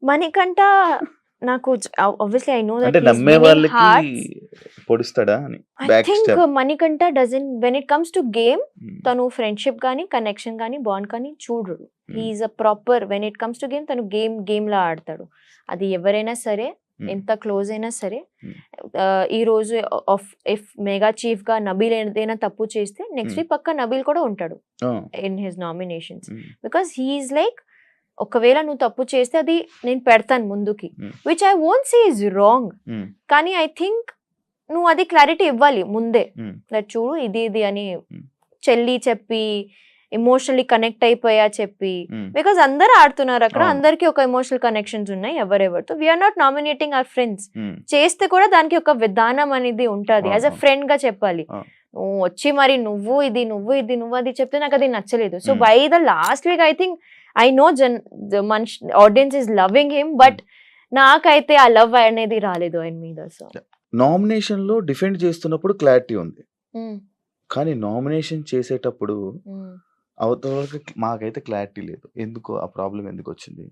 మణికంఠ నాకు obviously I know అంటే that నమ్మే వాళ్ళకి పొడుస్తాడా అని I back think step. Manikanta doesn't when it comes to game తను ఫ్రెండ్షిప్ కానీ కనెక్షన్ కానీ బాండ్ కానీ చూడడు. He's a proper when it comes to game తను గేమ్ లా ఆడతాడు. అది ఎవరైనా సరే ఎంత క్లోజ్ అయినా సరే ఈ రోజు ఇఫ్ మెగా చీఫ్ గా నబీల్ ఏదైనా తప్పు చేస్తే నెక్స్ట్ వీక్ పక్క నబీల్ కూడా ఉంటాడు in his nominations because he's like ఒకవేళ నువ్వు తప్పు చేస్తే అది నేను పెడతాను ముందుకి which I won't say is wrong కానీ ఐ థింక్ నువ్వు అది క్లారిటీ ఇవ్వాలి ముందే దట్ చూడు ఇది అని చెల్లి చెప్పి ఎమోషనల్లీ కనెక్ట్ అయిపోయా చెప్పి బికాస్ అందరు ఆడుతున్నారు అక్కడ అందరికి ఒక ఎమోషనల్ కనెక్షన్స్ ఉన్నాయి ఎవరెవరితో we're not nominating our friends చేస్తే కూడా దానికి ఒక విధానం అనేది ఉంటుంది యాజ్ అ ఫ్రెండ్ గా చెప్పాలి నువ్వు వచ్చి మరి నువ్వు అది చెప్తే నాకు అది నచ్చలేదు so by the last week I think I know మనిషి audience is loving him but నాకైతే ఆ లవ్ అనేది రాలేదు ఆయన మీద. సో నామినేషన్ లో డిఫెండ్ చేస్తున్నప్పుడు క్లారిటీ ఉంది కానీ నామినేషన్ చేసేటప్పుడు అవతల మాకైతే క్లారిటీ లేదు. ఎందుకు ఆ ప్రాబ్లం ఎందుకు వచ్చింది?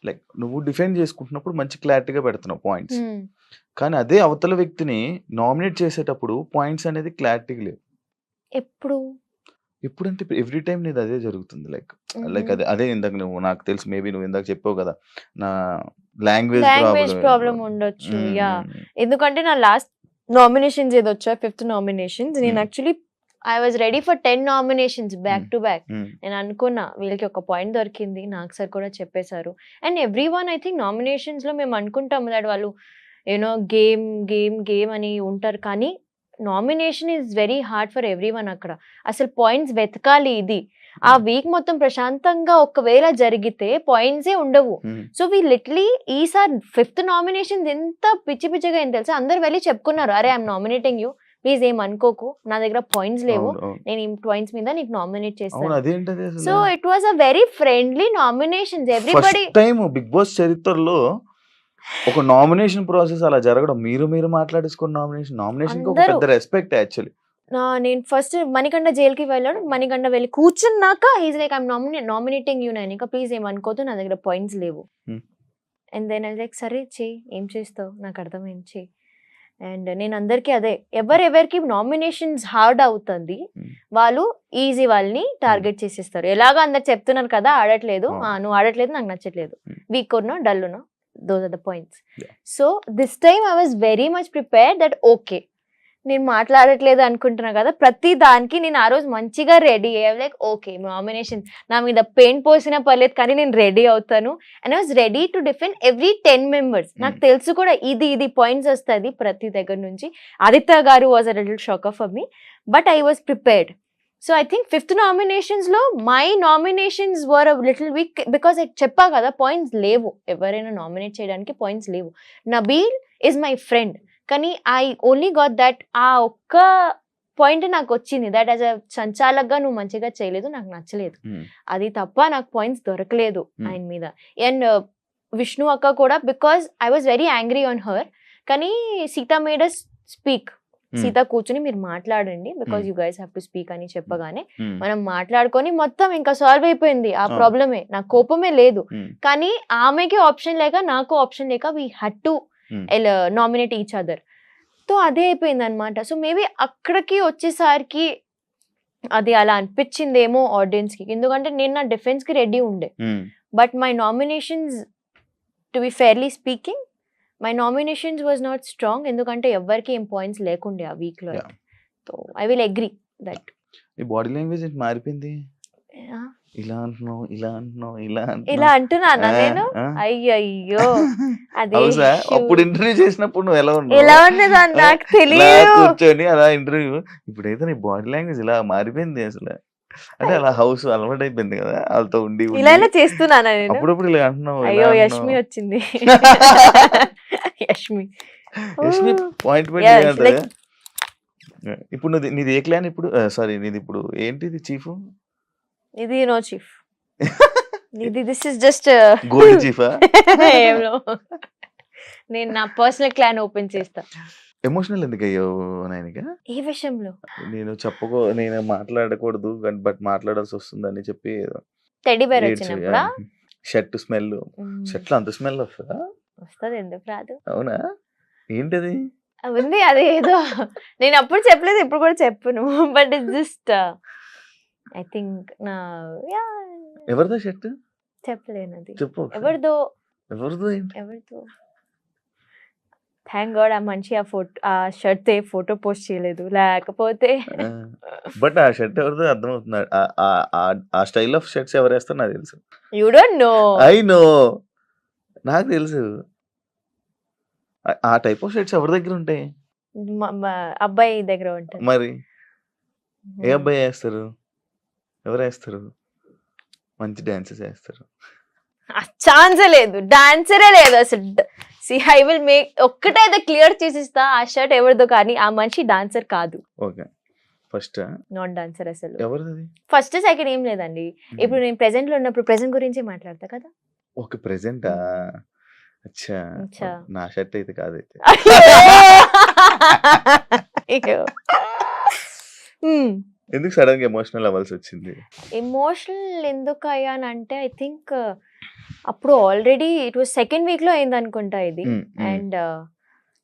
లైక్ నువ్వు డిఫెండ్ చేసుకుంటున్నప్పుడు మంచి క్లారిటీగా పెడుతున్నావు పాయింట్స్ కానీ అదే అవతల వ్యక్తిని నామినేట్ చేసేటప్పుడు పాయింట్స్ అనేది క్లారిటీగా లేవు. ఎప్పుడంటే ఎవ్రీ టైం నీది అదే జరుగుతుంది. లైక్ అదే ఇందాక నువ్వు నాకు తెలుసు మేబీ నువ్వు ఇందాక చెప్పావు కదా నా లాంగ్వేజ్ ప్రాబ్లం ఉండొచ్చు. యా ఎందుకంటే నా లాస్ట్ నామినేషన్స్ ఏదో వచ్చా 5th నామినేషన్స్ నేను actually I was ready for 10 nominations back to back. నేను అనుకున్నా వీళ్ళకి ఒక పాయింట్ దొరికింది నాకు సార్ కూడా చెప్పేశారు. And every one I think nominations లో మేము అనుకుంటాము దట్ వాళ్ళు యూనో గేమ్ అని ఉంటారు కానీ nomination is very hard for every one. అక్కడ అసలు పాయింట్స్ వెతకాలి. ఇది ఆ వీక్ మొత్తం ప్రశాంతంగా ఒకవేళ జరిగితే పాయింట్సే ఉండవు. సో వీ లిటలీ ఈసారి 5th నామినేషన్ ఎంత పిచ్చిగా ఏం తెలుసా అందరు వెళ్ళి చెప్పుకున్నారు అరే ఐఎమ్ నామినేటింగ్ యూ ప్లీజ్ ఏం అనుకోకు నా దగ్గర పాయింట్స్ లేవు నేను ఈ పాయింట్స్ మీద నీకు నామినేట్ చేస్తాను. So it was a very friendly nominations. Everybody time Bigg Boss చరిత్రలో ఒక నామినేషన్ ప్రాసెస్ అలా జరగడం మీరు మాట్లాడేసుకున్న నామినేషన్ ఒక పెద్ద రెస్పెక్ట్ యాక్చువల్లీ. నేను ఫస్ట్ మణికంఠ జైలుకి వెళ్ళాడు. మణికంఠ వెళ్ళి కూర్చున్నాక he's like I'm nominating you Nainika please ఏం అనుకోదు నా దగ్గర పాయింట్స్ లేవు. అండ్ దెన్ ఐ లైక్ సరే చెయ్యి ఏం చేస్తావు నాకు అర్థమైంది చెయ్యి. అండ్ నేను అందరికీ అదే ఎవరెవరికి నామినేషన్స్ హార్డ్ అవుతుంది వాళ్ళు ఈజీ వాళ్ళని టార్గెట్ చేసేస్తారు. ఎలాగో అందరు చెప్తున్నారు కదా ఆడట్లేదు నువ్వు ఆడట్లేదు నాకు నచ్చట్లేదు వీక్ ఉన్నో డల్ ఉన్నో those are the points. So this time I was very much prepared that okay నేను మాట్లాడట్లేదు అనుకుంటున్నా కదా ప్రతి దానికి నేను ఆ రోజు మంచిగా రెడీ అయ్యా లైక్ ఓకే నామినేషన్ నా మీద పెయింట్ పోసినా పర్లేదు కానీ నేను రెడీ అవుతాను. And I was ready to defend every 10 members. నాకు తెలుసు కూడా ఇది పాయింట్స్ వస్తుంది ప్రతి దగ్గర నుంచి. Aditya garu was a little shock for me but I was prepared. So I think 5th nominations లో my nominations were a little weak because చెప్పా కదా పాయింట్స్ లేవు ఎవరైనా నామినేట్ చేయడానికి పాయింట్స్ లేవు. నబీల్ ఈజ్ మై ఫ్రెండ్ కానీ ఐ ఓన్లీ గాట్ దట్ ఆ ఒక్క పాయింట్ నాకు వచ్చింది దట్ యాజ్ అ సంచాలక్గా నువ్వు మంచిగా చేయలేదు నాకు నచ్చలేదు అది తప్ప నాకు పాయింట్స్ దొరకలేదు ఆయన మీద. అండ్ విష్ణు అక్క కూడా because I was very angry on her కానీ Sita made us speak Sita కూర్చుని మీరు మాట్లాడండి because you guys have to speak అని చెప్పగానే మనం మాట్లాడుకొని మొత్తం ఇంకా సాల్వ్ అయిపోయింది ఆ ప్రాబ్లమే. నాకు కోపమే లేదు కానీ ఆమెకి ఆప్షన్ లేక నాకు ఆప్షన్ లేక we had to nominate each other. So అదే అయిపోయింది అనమాట. సో మేబీ అక్కడికి వచ్చేసరికి అది అలా అనిపించిందేమో ఆడియన్స్ కి ఎందుకంటే నేను నా డిఫెన్స్ కి రెడీ ఉండే but my nominations to be fairly speaking my nominations was not strong ఎందుకంటే ఎవరికి ఏం పాయింట్స్ లేకుండే ఆ వీక్ లో. So I will agree that body language మారిపోయింది. ఇలా అంటున్నావు ఇలా అంటున్నానా నేను అయ్యో అదే అప్పుడు ఇంటర్వ్యూ చేసినప్పుడు నువ్వు ఎలా ఉన్నదా నాకు తెలియదు కూర్చొని అలా ఇంటర్వ్యూ ఇప్పుడైతే నీ బాడీ లాంగ్వేజ్ ఇలా మారిపోయింది అసలు అంటే అలా హౌస్ అలవాటు అయిపోయింది కదా వాళ్ళతో ఉండి ఇలా చేస్తున్నానా నేను అప్పుడప్పుడు ఇలా అంటున్నావు. అయ్యో యష్మి వచ్చింది యష్మి పాయింట్ ఇప్పుడు నీది ఏ క్లాన్ ఇప్పుడు సారీ నీది ఇప్పుడు ఏంటిది చీఫ్ ఇది నో చీఫ్ ఇది this is just gold chief. నేను నా పర్సనల్ క్లాన్ ఓపెన్ చేస్తా. ఎమోషనల్ ఎందుకు అయ్యో నాయనిక ఏ విషయంలో నేను మాట్లాడకూడదు బట్ మాట్లాడాల్సి వస్తుందని చెప్పి టెడ్డీ బేర్ వచ్చినప్పుడు షర్ట్ స్మెల్. షర్ట్లో అంత స్మెల్ వస్తుందా? వస్తుంది, ఎందుకు రాదు. అవునా? ఏంటది? ఉంది అది ఏదో, నేను అప్పుడు చెప్పలేదు, ఇప్పుడు కూడా చెప్పను. But it's just I think నా ఎవరిదా షర్ట్? చెప్పలేను అది చెప్పు. ఎవరిదో ఏంటి? ఎవరిదో. థ్యాంక్ గాడ్ ఆ మనిషి ఆ షర్ట్ ఫోటో పోస్ట్ చేయలేదు, లేకపోతే బట్ ఆ షర్ట్ ఎవరిదో అర్థమవుతుంది. ఆ స్టైల్ ఆఫ్ షర్ట్స్ ఎవరు వేస్తారు నాకు తెలుసు. You don't know. I know, నాకు తెలుసు. ఆ టైప్ ఆఫ్ షర్ట్స్ ఎవరి దగ్గర ఉంటాయి? అబ్బాయి దగ్గర ఉంటుంది. మరి ఏ అబ్బాయి వేస్తారు? ఎవరు వేస్తారు? మంచి డాన్సెస్ వేస్తారు. ఛాన్సే లేదు, డాన్సరే లేదు అసలు. ఐ విల్ మేక్ ఒక్కటైతే క్లియర్ చేసిస్తా, ఆ షర్ట్ ఎవరిదో కానీ ఆ మనిషి డాన్సర్ కాదు. ఓకే, ఫస్ట్ నాట్ డాన్సర్ అసలు. ఎవరిది? ఫస్ట్ సెకండ్ ఏం లేదండి. ఇప్పుడు నేను ప్రెసెంట్ లో ఉన్నప్పుడు ప్రెసెంట్ గురించి మాట్లాడతా కదా. ఓకే, ప్రెసెంటా? అచ్చా, నా షర్ట్ అయితే కాదైతే. ఎందుకు సడన్ గా ఎమోషనల్ అవ్వాల్సి వచ్చింది? ఎమోషనల్ ఎందుకు అయ్యానంటే ఐ థింక్ అప్పుడు already it was second week లో అయింది అనుకుంటా ఇది. అండ్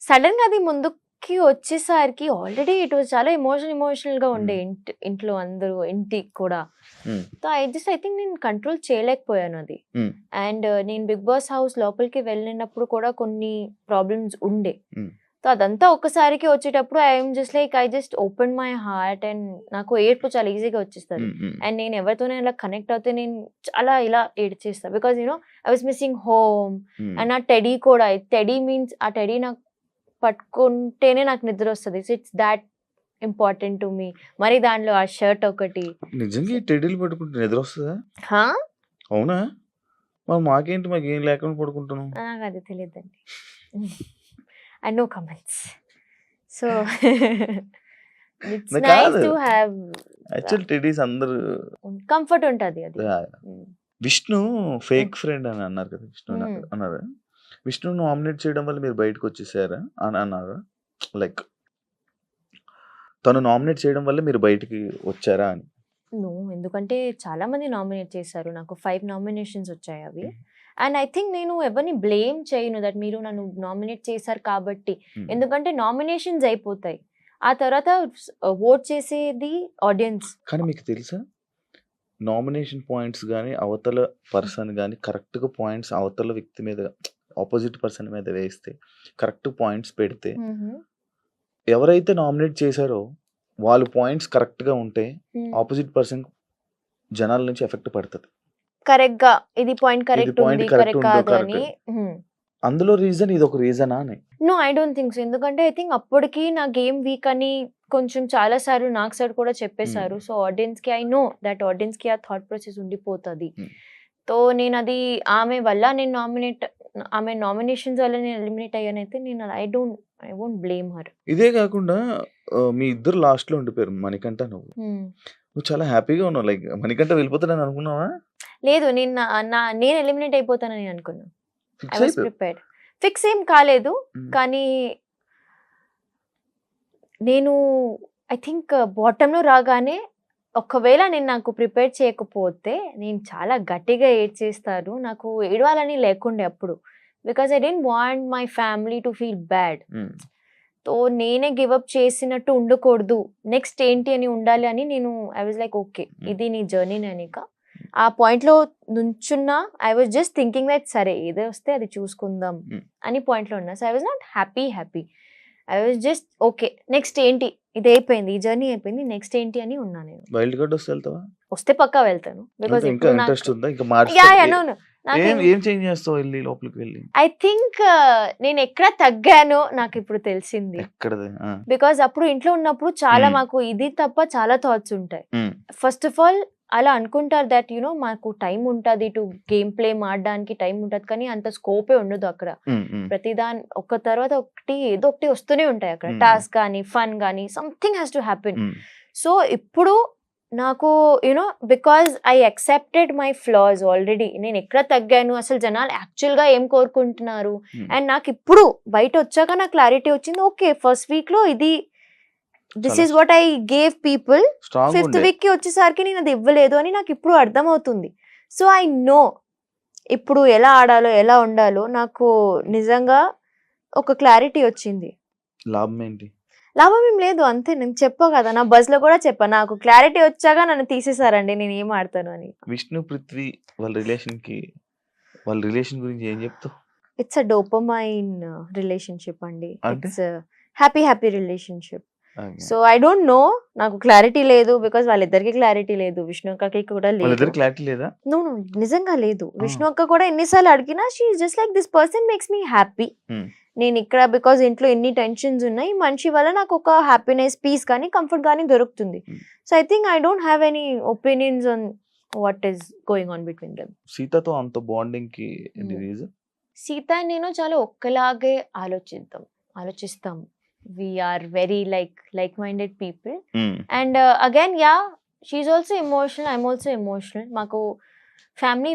సడన్ గా అది ముందుకి వచ్చేసరికి ఆల్రెడీ ఇట్ వాజ్ చాలా ఎమోషనల్ గా ఉండే ఇంట్లో అందరూ, ఇంటికి కూడా. సో ఐ థింక్ నేను కంట్రోల్ చేయలేకపోయాను అది. అండ్ నేను బిగ్ బాస్ హౌస్ లోపలికి వెళ్ళినప్పుడు కూడా కొన్ని ప్రాబ్లమ్స్ ఉండే. సో అదంతా ఒక్కసారికి వచ్చేటప్పుడు I just open my heart and నాకు ఏడుపు చాలా ఈజీగా వచ్చేస్తుంది. అండ్ నేను ఎవరితోనే ఇలా కనెక్ట్ అవుతే నేను చాలా ఇలా ఏడ్చేస్తాను. Because you know I was missing home. And ఆ టెడీ కూడా, టెడీ మీన్స్ ఆ టెడీ నాకు పట్టుకుంటేనే నాకు నిద్ర వస్తుంది. It's that important to me. మరి దానిలో ఆ షర్ట్ ఒకటి. నిజంగా టెడీలు పట్టుకుంటే నిద్ర వస్తుందా? అవునా? మరి మాకేంటి, మాకేం లేకుండా పడుకుంటున్నాం? నాకు అది తెలియదండి. And no comments. So it's nice to have actual teddies అందరూ కంఫర్ట్ ఉంటది అది. విష్ణు ఫేక్ ఫ్రెండ్ అని అన్నారు కదా, విష్ణు అన్నారు. విష్ణు నామినేట్ చేయడం వల్ల మీరు బయటకు వచ్చేసారా అని అన్నారు? లైక్ తను నామినేట్ చేయడం వల్ల మీరు బయటికి వచ్చారా అని? నో, ఎందుకంటే చాలా మంది నామినేట్ చేశారు. నాకు 5 నామినేషన్స్ వచ్చాయి అవి. అండ్ ఐ థింక్ నేను ఎవరిని బ్లేమ్ చేయను దట్ మీరు నన్ను నామినేట్ చేశారు కాబట్టి. ఎందుకంటే నామినేషన్స్ అయిపోతాయి, ఆ తర్వాత ఓట్ చేసేది ఆడియన్స్. కానీ మీకు తెలుసా, నామినేషన్ పాయింట్స్ కానీ అవతల పర్సన్ కానీ కరెక్ట్గా పాయింట్స్ అవతల వ్యక్తి మీద, ఆపోజిట్ పర్సన్ మీద వేస్తే, కరెక్ట్ పాయింట్స్ పెడితే, ఎవరైతే నామినేట్ చేశారో వాళ్ళు పాయింట్స్ కరెక్ట్గా ఉంటే ఆపోజిట్ పర్సన్ జనాల నుంచి ఎఫెక్ట్ పడుతుంది. కరెక్ట్ గా ఇది పాయింట్ కరెక్ట్ ఉంది, కరెక్ట్ కాదు అని. అందులో రీజన్ ఇది ఒక రీజనా అని? No, I don't think so. ఎందుకంటే ఐ థింక్ అప్పటికి నా గేమ్ వీక్ అని కొంచెం చాలా సార్లు నాకు సైడ్ కూడా చెప్పేశారు. సో ఆడియన్స్ కి, ఐ నో దట్ ఆడియన్స్ కి ఆ థాట్ ప్రాసెస్ ఉండిపోతుంది. సో నేను అది ఆమె వల్ల ఆమె నామినేషన్స్ వల్ల నేను ఎలిమినేట్ అయ్యానైతే నేను ఐ వోంట్ బ్లేమ్ హర్. ఇదే కాకుండా మీ ఇద్దరు లాస్ట్ లో ఉండిపోయారు, మణికంఠ నువ్వు చాలా హ్యాపీగా ఉన్నావు. లైక్ మణికంఠ వెళ్ళిపోతాడని అనుకున్నావా? లేదు, నేను ఎలిమినేట్ అయిపోతానని అనుకున్నాను. I was prepared. ఫిక్స్ ఏం కాలేదు, కానీ నేను ఐ థింక్ బాటంలో రాగానే ఒకవేళ నేను నాకు ప్రిపేర్ చేయకపోతే నేను చాలా గట్టిగా ఏడ్చేస్తాను. నాకు ఏడవాలని లేకుండే అప్పుడు, because I don't want my family to feel bad. So నేనే గివప్ చేసినట్టు ఉండకూడదు, నెక్స్ట్ ఏంటి అని ఉండాలి అని నేను ఐ వాజ్ లైక్ ఓకే, ఇది నీ జర్నీ అనేక ఆ పాయింట్ లో నుంచున్నా. I was just thinking that సరే ఏదో వస్తే అది చూసుకుందాం అని పాయింట్ లో ఉన్నా. So I was not happy. I was just okay, next ఏంటి, ఇది అయిపోయింది, ఈ జర్నీ అయిపోయింది, నెక్స్ట్ ఏంటి అని ఉన్నా. నేను వైల్డ్ కార్డ్ వస్తే వెళ్తావా? వస్తే పక్కా వెళ్తాను. బికాజ్ ఇంకా ఇంట్రెస్ట్ ఉందా? ఇంకా ఏం చేంజ్ చేస్తావు వెళ్ళి లోపలికి వెళ్ళి? ఐ థింక్ నేను ఎక్కడ తగ్గానో నాకు ఇప్పుడు తెలిసింది. బికాజ్ అప్పుడు ఇంట్లో ఉన్నప్పుడు చాలా మాకు ఇది తప్ప చాలా థాట్స్ ఉంటాయి. ఫస్ట్ ఆఫ్ ఆల్ అలా అనుకుంటారు దట్ యునో మాకు టైం ఉంటుంది టు గేమ్ ప్లే ఆడడానికి టైం ఉంటుంది, కానీ అంత స్కోపే ఉండదు అక్కడ. ప్రతిదాని ఒక తర్వాత ఒకటి ఏదో ఒకటి వస్తూనే ఉంటాయి అక్కడ, టాస్క్ కానీ ఫన్ కానీ something has to happen. So ఇప్పుడు నాకు you know because I accepted my floss already, నేను ఎక్కడ తగ్గాను, అసలు జనాలు యాక్చువల్ గా ఏం కోరుకుంటున్నారు, అండ్ నాకు ఇప్పుడు బయట వచ్చాక నాకు క్లారిటీ వచ్చింది. ఓకే, ఫస్ట్ వీక్ లో ఇది this is what I gave people, 5th week కి వచ్చేసరికి నేను అది ఇవ్వలేదు అని నాకు ఇప్పుడు అర్థమవుతుంది. సో ఐ నో ఇప్పుడు ఎలా ఆడాలో ఎలా ఉండాలో నాకు నిజంగా ఒక క్లారిటీ వచ్చింది. లాభం ఏంటి? లాభం ఏం లేదు, అంతే. నేను చెప్పా కదా, నా బస్ లో కూడా చెప్పా, నాకు క్లారిటీ వచ్చాక నన్ను తీసేసారండి, నేను ఏం ఆడతాను అని. విష్ణు పృథ్వీ వాళ్ళ రిలేషన్ గురించి ఏం చెప్తావు? ఇట్స్ అ డోపమైన్ రిలేషన్షిప్ అండి. అంటే? It's happy relationship. So I don't know, నాకు క్లారిటీ లేదు, బికాస్ వాళ్ళిద్దరికి క్లారిటీ లేదు, విష్ణు అక్కకి కూడా లేదు. వాళ్ళిద్దరు క్లారిటీ లేదా? నో నిజంగా లేదు. విష్ణు అక్క కూడా ఎన్నిసార్లు అడిగినా she is just like this person makes me happy. నేను ఇక్కడ బికాస్ ఇంట్లో ఎన్ని టెన్షన్స్ ఉన్నాయి, మనిషి వల్ల నాకు ఒక హ్యాపీనెస్, పీస్ కానీ కంఫర్ట్ కానీ దొరుకుతుంది. So I think I don't have any opinions on what is going on between them. సీతతో అంత బాండింగ్ కి రీజన్? సీత నేను చాలా ఒక్కలాగే ఆలోచిస్తాం. We are very like-minded people. And again, yeah, she's also emotional, I'm also emotional. మాకు family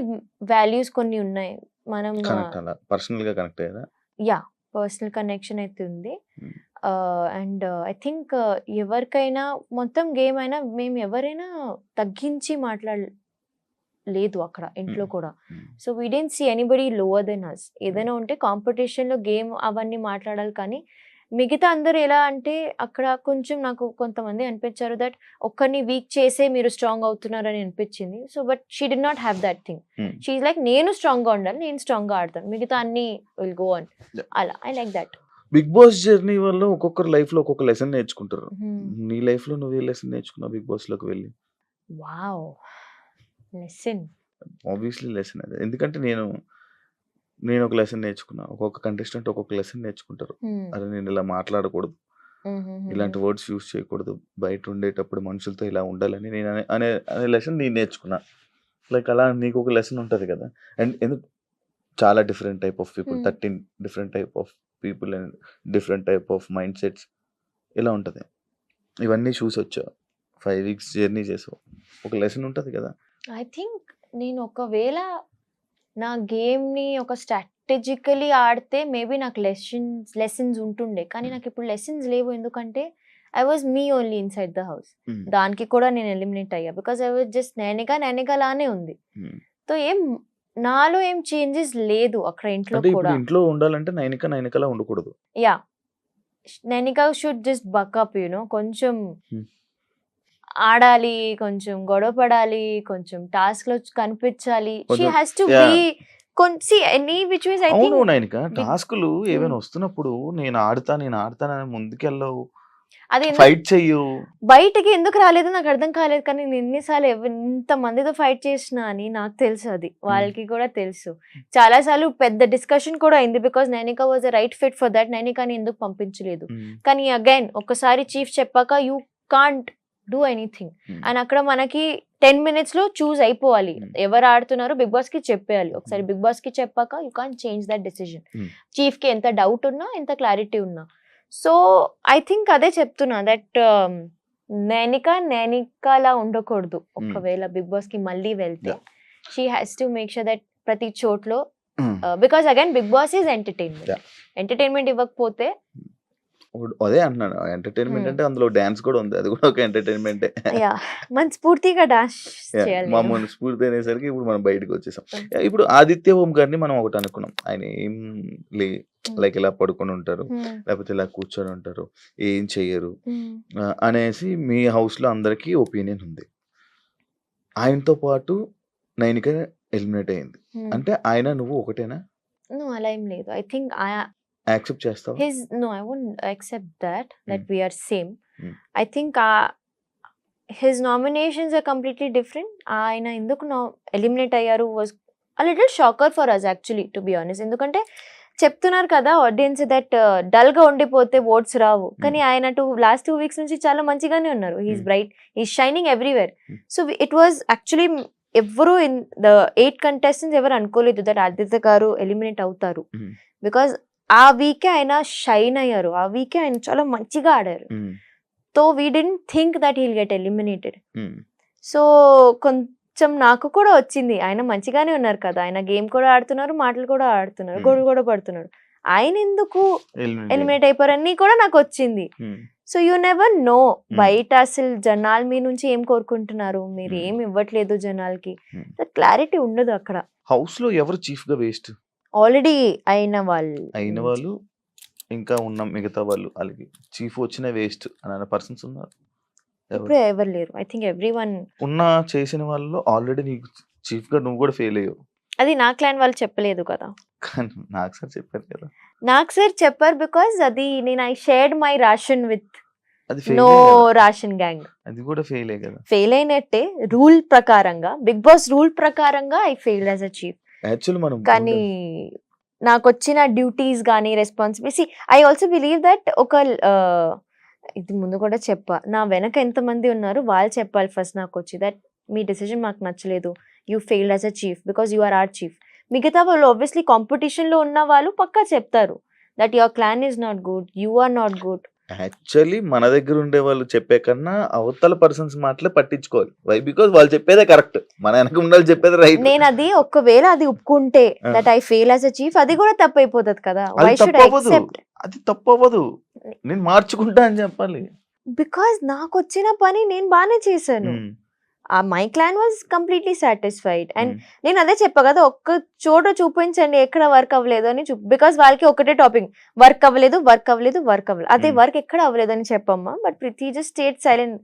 values కొన్ని ఉన్నాయి. మనం పర్సనల్ గా కనెక్ట్ అయ్యారా? యా, పర్సనల్ కనెక్షన్ అయితే ఉంది. అండ్ ఐ థింక్ ఎవరికైనా మొత్తం గేమ్ అయినా మేము ఎవరైనా తగ్గించి మాట్లాడలేదు అక్కడ ఇంట్లో కూడా. So we didn't see anybody lower than us. ఏదైనా ఉంటే కాంపిటీషన్లో గేమ్ అవన్నీ మాట్లాడాలి, కానీ మిగతా అందరూ ఎలా అంటే అక్కడ కొంచెం నాకు కొంతమంది అనిపించారు దట్ ఒక్కరిని వీక్ చేసే మీరు స్ట్రాంగ్ అవుతున్నారని అనిపించింది. So but she did not have that thing. She is like నేను స్ట్రాంగ్ గా ఉండాలి, నేను స్ట్రాంగ్ గా ఆడతాను, మిగతా అన్ని విల్ గో ఆన్. అలా I like that. Bigg Boss journey వల్ల ఒక్కొక్కరు లైఫ్ లో ఒక్కొక్క లెసన్ నేర్చుకుంటారు. నీ లైఫ్ లో నువ్వు ఏ లెసన్ నేర్చుకున్నావు బిగ్ బాస్ లోకి వెళ్ళి? Wow, lesson. ఆబ్వియస్లీ లెసన్ అదే. ఎందుకంటే నేను ఒక లెసన్ నేర్చుకున్నా, ఒక్కొక్క కంటెస్టెంట్ ఒక్కొక్క లెసన్ నేర్చుకుంటారు. అరే నేను ఇలా మాట్లాడకూడదు, ఇలాంటి వర్డ్స్ యూస్ చేయకూడదు, బయట ఉండేటప్పుడు మనుషులతో ఇలా ఉండాలని నేను అనే లెసన్ నేను నేర్చుకున్నా. లైక్ అలా నీకు ఒక లెసన్ ఉంటుంది కదా. అండ్ ఎందుకు చాలా different type of people, 13 different type of people and different type of mind sets ఇలా ఉంటుంది. ఇవన్నీ చూసి వచ్చావు, 5 weeks జర్నీ చేసావు, ఒక లెసన్ ఉంటుంది కదా. ఐ థింక్ నేను ఒకవేళ నా గేమ్ని ఒక స్ట్రాటజికలీ ఆడితే మేబీ నాకు లెసన్స్ ఉంటుండే, కానీ నాకు ఇప్పుడు లెసన్స్ లేవు. ఎందుకంటే I was me only inside the house. దానికి కూడా నేను ఎలిమినేట్ అయ్యా బికాస్ ఐ వాజ్ జస్ట్ నేనికా లానే ఉంది. సో నాలో ఏం చేంజెస్ లేదు అక్కడ ఇంట్లో కూడా. ఇంట్లో ఉండాలంటే నైనికలా ఉండకూడదు. Yeah, Nainika should just buck up, కొంచెం ఆడాలి, కొంచెం గొడవ పడాలి, కొంచెం టాస్క్ లో కనిపించాలి. She has to be any which ways. I think Nainika టాస్క్లు ఏమైనా వస్తున్నప్పుడు నేను ఆడతానని ముందుకెళ్ళవు, అది ఫైట్ చెయ్యు. బయటకి ఎందుకు రాలేదు నాకు అర్థం కాలేదు, కానీ నేను ఎన్నిసార్లు ఎంత మందితో ఫైట్ చేసినా అని నాకు తెలుసు, అది వాళ్ళకి కూడా తెలుసు. చాలా సార్లు పెద్ద డిస్కషన్ కూడా అయింది because Nainika was the right fit for that. నైనికాని ఎందుకు పంపించలేదు, కానీ అగైన్ ఒకసారి చీఫ్ చెప్పాక you can't do anything. And అక్కడ మనకి 10 minutes లో చూస్ అయిపోవాలి, ఎవరు ఆడుతున్నారో బిగ్ బాస్ కి చెప్పేయాలి. ఒకసారి బిగ్ బాస్ కి చెప్పాక you can't change that decision. Chief కి ఎంత డౌట్ ఉన్నా, ఎంత క్లారిటీ ఉన్నా. సో ఐ థింక్ అదే చెప్తున్నా దట్ నైనికాలా ఉండకూడదు. ఒకవేళ బిగ్ బాస్ కి మళ్ళీ వెళ్తే she has to make sure that ప్రతి చోట్లో, because again big boss is entertainment ఇవ్వకపోతే. అదే అంటున్నాను, ఎంటర్టైన్మెంట్ అంటే అందులో డాన్స్ కూడా ఉంది, అది కూడా ఒక ఎంటర్టైన్మెంటే. మనస్ఫూర్తిగా డాన్స్ చేయాలి. మా మనస్ఫూర్తి అనేసరికి ఇప్పుడు మనం బయటకు వచ్చేసాం. ఇప్పుడు ఆదిత్య ఓం గారిని మనం ఒకటి అనుకున్నాం, ఆయన ఏం లైక్ ఇలా పడుకొని ఉంటారు, లేకపోతే ఇలా కూర్చొని ఉంటారు, ఏం చెయ్యరు అనేసి మీ హౌస్ లో అందరికి ఒపీనియన్ ఉంది. ఆయనతో పాటు నైనిక ఎలిమినేట్ అయింది అంటే ఆయన నువ్వు ఒకటేనా? అలా ఏం లేదు. ఐ థింక్ యాక్సెప్ట్ చేస్తావా? No, I won't accept that we are same. I think his nominations are completely different. ఆయన ఎందుకు ఎలిమినేట్ అయ్యారు was a little shocker for us actually, to be honest. ఎందుకంటే చెప్తున్నారు కదా ఆడియన్స్ దట్ డల్ గా ఉండిపోతే oats రావు, కానీ ఆయన లాస్ట్ 2 weeks నుంచి చాలా మంచిగానే ఉన్నారు. He's bright, he's shining everywhere. So it was actually ఎవరు ఇన్ ద 8 contestants ఎవరు అనుకోలేదు దట్ ఆదిత్య గారు ఎలిమినేట్ అవుతారు. బికాస్ ఆ వీకే ఆయన షైన్ అయ్యారు, ఆ వీకే ఆయన చాలా మంచిగా ఆడారు. So we dent think that heal get eliminated. So కొంచెం నాకు కూడా వచ్చింది, ఆయన మంచిగానే ఉన్నారు కదా, ఆయన గేమ్ కూడా ఆడుతున్నారు, మాటలు కూడా ఆడుతున్నారు, గొడవ కూడా పడుతున్నారు, ఆయన ఎందుకు ఎలిమినేట్ అయిపోయారని కూడా నాకు వచ్చింది. So you never know Hmm. బయట అసలు జనాలు మీ నుంచి ఏం కోరుకుంటున్నారు, మీరు Hmm. ఏం ఇవ్వట్లేదు జనాలకి, Hmm. క్లారిటీ ఉండదు అక్కడ. హౌస్ లో ఎవరు చీఫ్ గా వేస్ట్? ఆల్రెడీ అయిన వాళ్ళు అయిన వాళ్ళు ఇంకా ఉన్న మిగతా వాళ్ళు వాళ్ళకి చీఫ్ వచ్చిన వేస్ట్ అని అనే పర్సన్స్ ఉన్నారు. ఇప్పుడు ఎవరు లేరు. I think every one. ఉన్న చేసిన వాళ్ళలో ఆల్రెడీ నీకు చీఫ్ గా నువ్వు కూడా ఫెయిల్ అయ్యావు. అది నా క్లాన్ వాళ్ళు చెప్పలేదు కదా. కానీ నాకు సార్ చెప్పారు కదా, నాకు సార్ చెప్పారు బికాస్ అది నేను I shared my ration with అది నో ఫెయిల్. Ration gang. అది కూడా ఫెయిల్ కదా. ఫెయిల్ అయినట్టే రూల్ ప్రకారంగా, బిగ్ బాస్ రూల్ ప్రకారంగా I fail as a chief. Actually మనం కానీ నాకు వచ్చిన డ్యూటీస్ కానీ responsibility, I also believe that ఒక ఇది ముందు కూడా చెప్పా, నా వెనక ఎంతమంది ఉన్నారు వాళ్ళు చెప్పాలి ఫస్ట్ నాకు వచ్చి దట్ మీ డెసిజన్ మాకు నచ్చలేదు, you failed as a chief because you are are chief. మిగతా వాళ్ళు ఆబ్వియస్లీ కాంపిటీషన్లో ఉన్న వాళ్ళు పక్కా చెప్తారు that your clan is not good, you are not good. Actually మన దగ్గర ఉండే వాళ్ళు చెప్పే కన్నా అవతల పర్సన్స్ మాటలే పట్టించుకోవాలి. వై? బికాస్ వాళ్ళు చెప్పేదే కరెక్ట్, మన వెనక ఉండాలి చెప్పేది రైట్. నేను అది ఒకవేళ అది ఒప్పుకుంటే that I fail as a chief, అది కూడా తప్పు అయిపోతుంది కదా. వై అది షుడ్ ఐ తప్పవదు, యాక్సెప్ట్? అది తప్పవదు, నేను మార్చుకుంటా అని చెప్పాలి. బికాస్ నాకు వచ్చిన పని నేను బాగానే చేశాను. My clan was completely satisfied. And నేను అదే చెప్పా కదా, ఒక్క చోట చూపించండి ఎక్కడ వర్క్ అవ్వలేదు అని బికాస్ వాళ్ళకి ఒకటే టాపిక్, వర్క్ అవ్వలేదు వర్క్ అవ్వలేదు వర్క్ అవ్వలేదు. అదే వర్క్ ఎక్కడ అవ్వలేదు అని చెప్పమ్మా, but Preethi just state silent,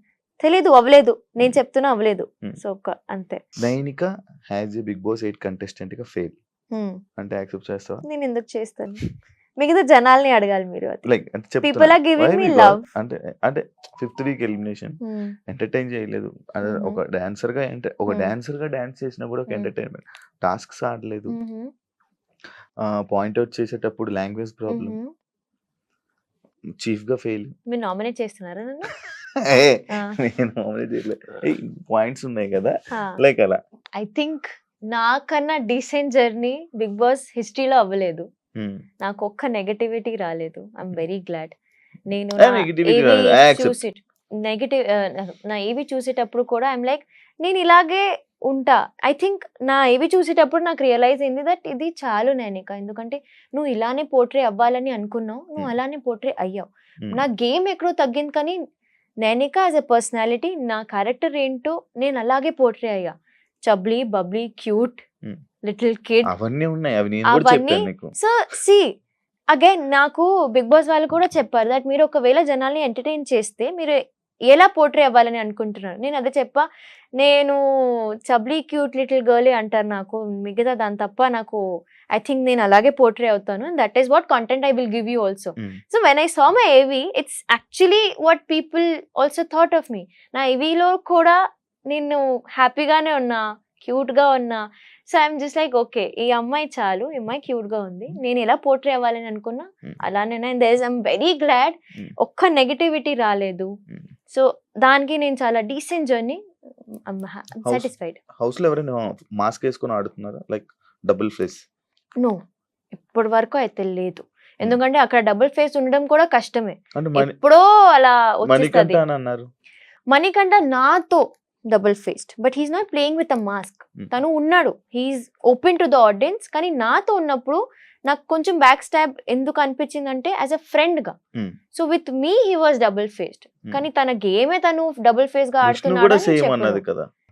తెలీదు అవ్వలేదు, నేను చెప్తున్నా అవ్వలేదు. సో అంతే. Nainika has a Bigg Boss 8 contestant గా ఫెయిల్ అంటే యాక్సెప్ట్ చేస్తావా? నేను ఎందుకు చేస్తాను, మిగతా జనాల్ని అడగాలి మీరు. Like people are giving me love. అంటే అంటే 5th వీక్ ఎలిమినేషన్ ఎంటర్టైన్ చేయలేదు. ఒక డాన్సర్ గా డాన్స్ చేసినా కూడా ఒక ఎంటర్టైన్మెంట్. టాస్క్స్ ఆడలేదు, పాయింట్ అవుట్ చేసేటప్పుడు లాంగ్వేజ్ ప్రాబ్లం, చీఫ్ గా ఫెయిల్. మీరు నామినేట్ చేస్తున్నారా నన్ను? నేను నామినేట్ చేయలేదు, పాయింట్స్ ఉన్నాయి కదా లైక్ అలా. ఐ థింక్ నాకన్నా డీసెంట్ జర్నీ బిగ్ బాస్ హిస్టరీలో అవ్వలేదు. నాకు ఒక్క నెగటివిటీ రాలేదు. I'm very glad. నేను నా ఏవి చూసేటప్పుడు కూడా ఐఎమ్ లైక్ నేను ఇలాగే ఉంటా. ఐ థింక్ నా ఏవి చూసేటప్పుడు నాకు రియలైజ్ అయింది దట్ ఇది చాలు నైనిక, ఎందుకంటే నువ్వు ఇలానే పోర్ట్రే అవ్వాలని అనుకున్నావు, నువ్వు అలానే పోర్ట్రే అయ్యావు. నా గేమ్ ఎక్కడో తగ్గింది కానీ నైనిక యాజ్ ఎ పర్సనాలిటీ, నా క్యారెక్టర్ ఏంటో నేను అలాగే పోర్ట్రే అయ్యా. చబ్లీ, బబ్లీ, క్యూట్, లిటిల్ కిడ్, అవన్నీ ఉన్నాయి. అవి నేను కూడా చెప్పాను నీకు. సో సి అగైన్ నాకు బిగ్ బాస్ వాళ్ళు కూడా చెప్పారు దట్ మీరు ఒకవేళ జనాల్ని ఎంటర్టైన్ చేస్తే మీరు ఎలా పోర్ట్రే అవ్వాలని అనుకుంటున్నారు. నేను అదే చెప్పా, నేను చబ్లీ, క్యూట్, లిటిల్ గర్లీ అంటారు నాకు, మిగతా దాని తప్ప నాకు ఐ థింక్ నేను అలాగే పోర్ట్రే అవుతాను. That is what content I will give you also. So when I saw my AV, it's actually what people also thought of me. నా ఏవీలో కూడా నేను హ్యాపీగానే ఉన్నా, క్యూట్ గా ఉన్నా. So I'm just like okay, ఈ అమ్మాయి చాలు, ఈ అమ్మాయి క్యూట్ గా ఉంది, నేను ఎలా పోర్ట్రే అవ్వాలని అనుకున్నా అలానే. ఐఎమ్ వెరీ గ్లాడ్ ఒక్క నెగటివిటీ రాలేదు. సో దానికి నేను చాలా డీసెంట్ జర్నీ, సాటిస్ఫైడ్. హౌస్ లో ఎవరైనా మాస్క్ వేసుకొని ఆడుతున్నారా, లైక్ డబుల్ ఫేస్? నో, ఇప్పటి వరకు అయితే లేదు. ఎందుకంటే అక్కడ డబుల్ ఫేస్ ఉండడం కూడా కష్టమే, ఎప్పుడో అలా వచ్చేస్తుంది. అన్నారు మణికంఠ నాతో double faced, but he's not playing with a mask. తను ఉన్నాడు, he's open to the audience. కానీ నాతో ఉన్నప్పుడు నాకు కొంచెం బ్యాక్ స్టాబ్ ఎందుకు అనిపించింది అంటే యాజ్ అ ఫ్రెండ్ గా. So with me he was double faced, కానీ తన గేమే తను డబుల్ ఫేస్ గా ఆడుతున్నాడు.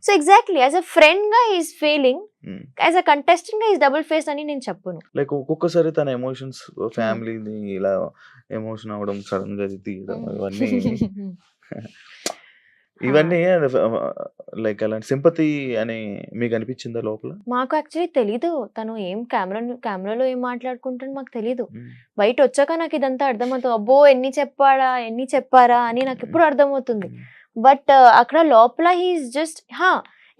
So exactly as a friend గా he's failing, as a contestant గా హీస్ డబుల్ ఫేస్ అని నేను చెప్పను. లైక్ ఒక్కొక్కసారి తన ఎమోషన్స్, ఫ్యామిలీని ఇలా ఎమోషన్ అవడం, సడన్ గా తీయడం, ఇవన్నీ లైక్ అలాంటి సింపతి అని మీకు అనిపించిందా లోపల? మాకు యాక్చువల్లీ తెలీదు తను ఏం కెమెరాలో ఏం మాట్లాడుకుంటాడు మాకు తెలీదు. బయట వచ్చాక నాకు ఇదంతా అర్థమవుతుంది. అబ్బో ఎన్ని చెప్పారా అని నాకు ఎప్పుడు అర్థమవుతుంది. బట్ అక్కడ లోపల హీఈస్ జస్ట్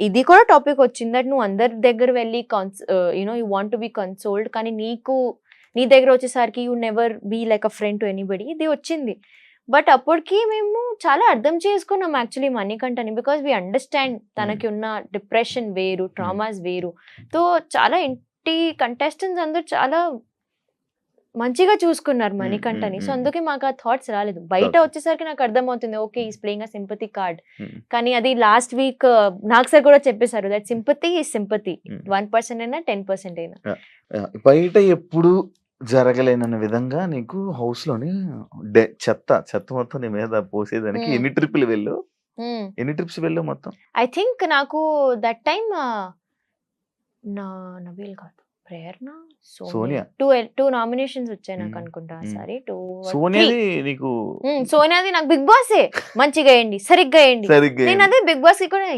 ఇది కూడా టాపిక్ వచ్చింది దట్ నువ్వు అందరి దగ్గర వెళ్ళి you know you want to be consoled, కానీ నీ దగ్గర వచ్చేసరికి you never be like a friend to anybody, ఇది వచ్చింది. బట్ అప్పటికి మేము చాలా అర్థం చేసుకున్నాం యాక్చువల్లీ మణికంఠని, బికాస్ వీ అండర్స్టాండ్ తనకి ఉన్న డిప్రెషన్ వేరు, ట్రామాస్ వేరు. సో చాలా ఇంటి కంటెస్టెంట్స్ అందరూ చాలా మంచిగా చూసుకున్నారు మణికంఠని. సో అందుకే మాకు ఆ థాట్స్ రాలేదు. బయట వచ్చేసరికి నాకు అర్థమవుతుంది okay is playing a sympathy card. కానీ అది లాస్ట్ వీక్ నాకు సార్ కూడా చెప్పేశారు దట్ సింపతి ఈజ్ సింపతి, 1% అయినా 10% అయినా. బయట ఎప్పుడు జరగలేనన్న విధంగా నీకు హౌస్‌లోని చెత్త మొత్తం నీ మీద పోసేదానికి హ్మ్. ఎన్ని ట్రిప్పులు వెళ్ళావు? ఎన్ని ట్రిప్స్ వెళ్ళావు మొత్తం? ఐ థింక్ నాకు దట్ టైమ్ నబీల్ కాదు, ప్రేరణ, సోనియా. సోనియా 2 నామినేషన్స్ వచ్చాయి నాకు హ్మ్. అనుకుంటా. హ్మ్. సారీ 2 3. సోనియాది నీకు సోనియాది నాకు బిగ్ బాసే మంచిగా వేయండి, సరిగ్గా వేయండి. సరిగ్గా నేను అదే బిగ్ బాస్ కి కూడా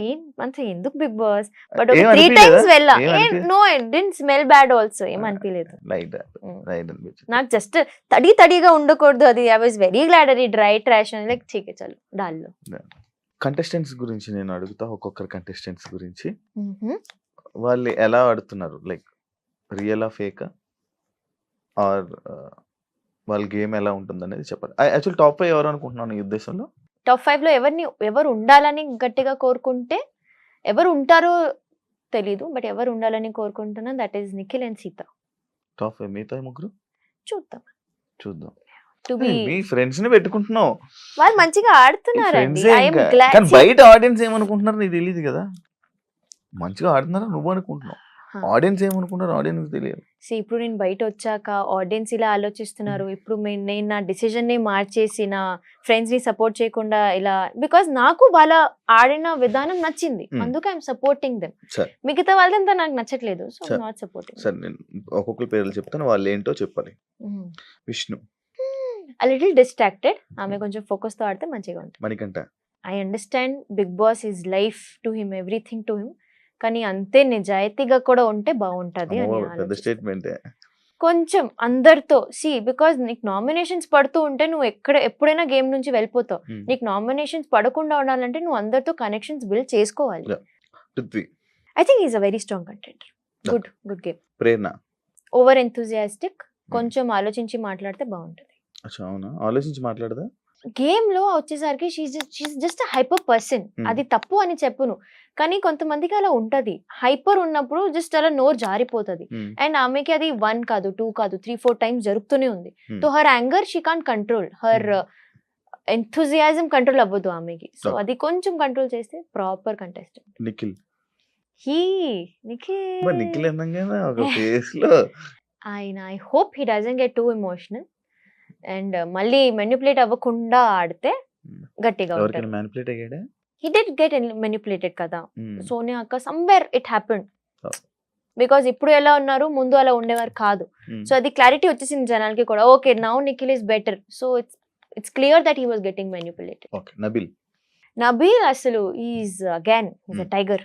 అంత ఎందుకు బిగ్ బాస్, బట్ ఒక ఏం 3 అనిపియలేదా? టైమ్స్ వెళ్ళా. ఏం అనిపి no it didn't smell bad also, ఏం అనిపించలేదు. Right Hmm. రైట్ అనిపించింది. నాకు జస్ట్ తడిగా ఉండకూడదు అది. ఐ వాజ్ వెరీ గ్లాడ్ అది డ్రై ట్రాష్ అని లైక్ చీకే చాలు డాల్లో. కంటెస్టెంట్స్ గురించి నేను అడుగుతా, ఒక్కొక్కరు కంటెస్టెంట్స్ గురించి. వాళ్ళు ఎలా ఆడుతున్నారు? లైక్ రియలా, ఫేకా? ఆర్ వాళ్ళ గేమ్ ఎలా ఉంటుందనేది చెప్పండి. యాక్చువల్ టాప్ 5 ఎవరు అనుకుంటున్నాను ఈ ఉద్దేశంలో? టాప్ 5 లో ఎవరు ఉండాలని గట్టిగా కోరుకుంటే, ఎవరు ఉంటారో తెలీదు, బట్ ఎవరు ఉండాలని కోరుకుంటున్నా that is Nikhil and Sita. Top 5 మిగతా ముగ్గురు చూద్దాం. టు బి మీ ఫ్రెండ్స్ ని పెట్టుకుంటున్నావు. వాళ్ళు మంచిగా మీ ఆడుతున్నారండి. ఫ్రెండ్సే ఐ యామ్ ఇంకా. గ్లాడ్. కానీ బయట ఆడియన్స్ ఏమనుకుంటున్నారు నీకు తెలియదు కదా. మంచిగా ఆడుతున్నారా నువ్వు అనుకుంటున్నావు, ఆడియన్స్ ఏమనుకుంటారు ఆడియన్స్ తెలియదు. ఇప్పుడు నేను బయట వచ్చాక ఆడియన్స్ ఇలా ఆలోచిస్తున్నారు. ఇప్పుడు నేను నా డిసిజన్ ని మార్చేసి నా ఫ్రెండ్స్ ని సపోర్ట్ చేయకుండా ఇలా, బికాస్ నాకు వాళ్ళ ఆడిన విధానం నచ్చింది, అందుకే ఐఎమ్ సపోర్టింగ్ దెమ్. సరే. మిగతా వాళ్ళంతా నాకు నచ్చట్లేదు, సో సరే. Not supporting. సరే, నేను ఒక్కొక్కరి పేర్లు చెప్తాను, వాళ్ళు ఏంటో చెప్పాలి. Vishnu, a little distracted. ఆమె కొంచెం ఫోకస్ తో ఆడితే మంచిగా ఉంటుంది. Manikanta, I understand Bigg boss is life to him, everything to him, కానీ అంతే నిజాయితీగా కూడా ఉంటే బాగుంటది అని పెద్ద ఆలోచిస్తాను. స్టేట్మెంటే. కొంచెం అందరితో బికాజ్ నీకు నామినేషన్స్ పడుతూ ఉంటే నువ్వు ఎప్పుడైనా గేమ్ నుంచి వెళ్ళిపోతావు. నీకు నామినేషన్స్ పడకుండా ఉండాలంటే నువ్వు అందరితో కనెక్షన్స్ బిల్డ్ చేసుకోవాలి. Prithvi, I think is a very strong contender. Good game. Prerana, over enthusiastic, కొంచెం ఆలోచించి మాట్లాడితే బాగుంటది. అచ్చా, అవునా? ఆలోచించి మాట్లాడదా? గేమ్ లో వచ్చేసరికి షీఈ్ జస్ట్ హైపర్ పర్సన్. అది తప్పు అని చెప్పును, కానీ కొంతమందికి అలా ఉంటది. హైపర్ ఉన్నప్పుడు జస్ట్ అలా నోరు జారిపోతుంది. అండ్ ఆమెకి అది 1 కాదు 2 కాదు 3-4 టైమ్స్ జరుగుతూనే ఉంది. So her anger she can't control, her enthusiasm control అవ్వదు ఆమెకి. సో అది కొంచెం కంట్రోల్ చేస్తే ప్రాపర్ కంటెస్టెంట్. నిఖిల్, నిఖిల్ అనగానే ఒక ఫేస్ లో ఆయన, I hope he doesn't get two emotional and మళ్ళీ మెనిపులేట్ అవ్వకుండా ఆడితే గట్టిగా ఉంటారు. ఎవరికైనా manipulate అయ్యాడా? He did get manipulated కదా. సోనియా అక్క somewhere it happened. బికాజ్ ఇప్పుడు ఎలా ఉన్నారు, ముందు అలా ఉండేవారు కాదు. సో అది క్లారిటీ వచ్చేసింది జనాలకి కూడా. Okay, now Nikhil is better. So it's clear that he was getting manipulated. Okay. Nabeel అసలు is again a tiger.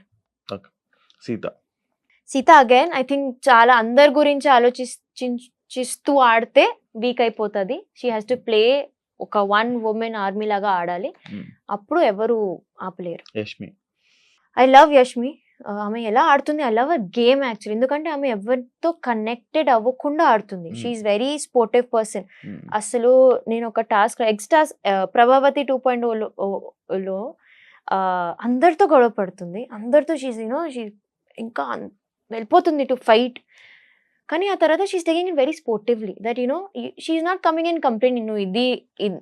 Sita again I think చాలా అందరి గురించి ఆలోచిస్తూ ఆడితే వీక్ అయిపోతుంది. షీ హ్యాస్ టు ప్లే ఒక 1 woman ఆర్మీ లాగా ఆడాలి, అప్పుడు ఎవరు ఆపలేరు. I love Yashmi. ఆమె ఎలా ఆడుతుంది, I love a game actually. ఎందుకంటే ఆమె ఎవరితో కనెక్టెడ్ అవ్వకుండా ఆడుతుంది. She is very sportive person. అసలు నేను ఒక టాస్క్ ప్రభావతి 2.0లో అందరితో గొడవ పడుతుంది, అందరితో షీ ఇంకా వెళ్ళిపోతుంది టు ఫైట్. కానీ ఆ తర్వాత she's taking it very sportively, that she's not coming in complaint, నువ్వు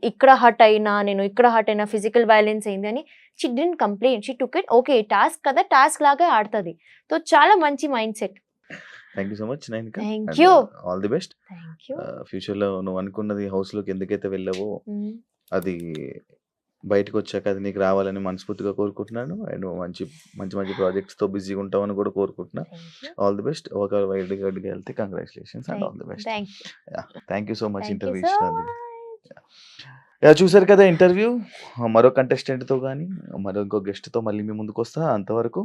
ఇక్కడ హర్ట్ అయినా, నేను ఇక్కడ హర్ట్ అయినా, ఫిజికల్ వైలెన్స్ అయింది అని. She didn't complaint, she took it okay, task కదా, టాస్క్ లాగా ఆడుతుంది. సో చాలా మంచి mind set. Thank you so much Nainika. Thank you. All the best. Future లో నువ్వు అనుకున్నది హౌస్ లోకి ఎందుకైతే వెళ్ళావో అది బయటకు వచ్చాక అది నీకు రావాలని మనస్ఫూర్తిగా కోరుకుంటున్నాను. అండ్ మంచి మంచి మంచి ప్రాజెక్ట్స్ తో బిజీగా ఉంటావని కూడా కోరుకుంటున్నా. All the best. ఒక వైల్డ్ కార్డ్ కి వెళ్తే congratulations and all the best. Thank you so much interview ఇచ్చినందుకు. చూసారు కదా ఇంటర్వ్యూ. మరో కంటెస్టెంట్ తో కానీ మరో ఇంకో గెస్ట్ తో మళ్ళీ మీ ముందుకు వస్తా. అంతవరకు